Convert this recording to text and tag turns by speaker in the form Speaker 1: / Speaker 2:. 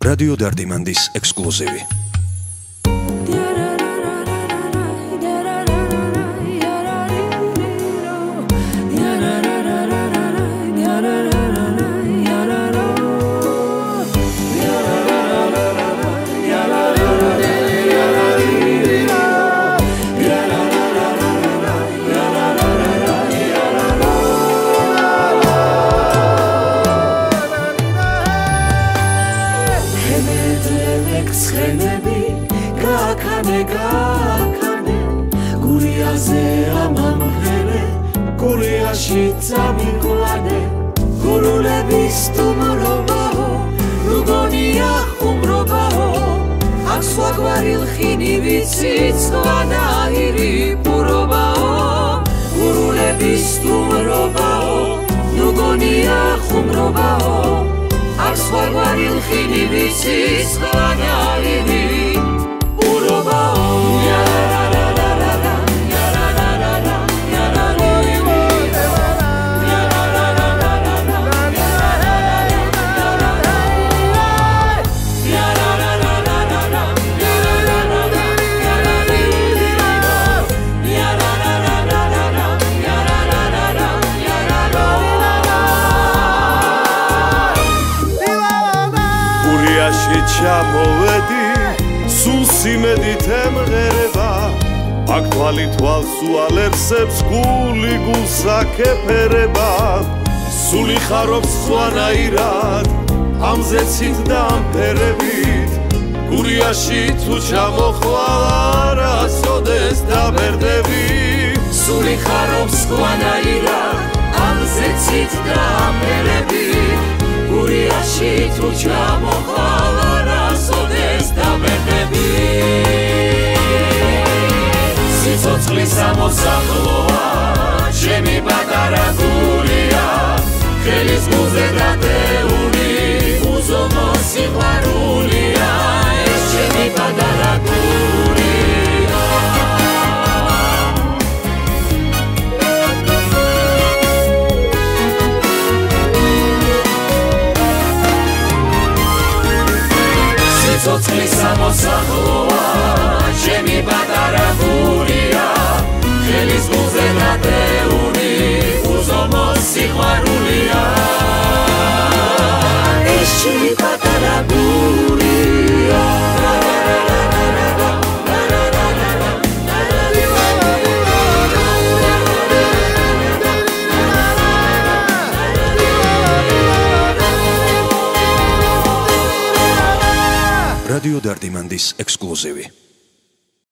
Speaker 1: Radio Dardimandis exclusivi.
Speaker 2: Აქტვალი თვალს უალერსებს გული გულსაკეფერება სული ხარობს სხვანაირად ამზეცით და ამფერებით გურიაში თუ ჩამოხვალ არასოდეს დაბერდები სული ხარობს სხვანაირად ამზეცით და ამფერებით გურიაში თუ ჩამოხვალ არასოდეს დაბერდები Სიცოცხლის ამოსახლოა, ჩემი პატარა გულია, ხელის გულზე დადეული, უზომო სიყვარულია, ეს ჩემი პატარა გულია. Სიცოცხლის ამოსახლოა, ჩემი პატარა გულია ხელის გულზე დადეული უზომო სიყვარულია ეს ჩემი პატარა გულია
Speaker 1: Radio Dardimandis exclusivi.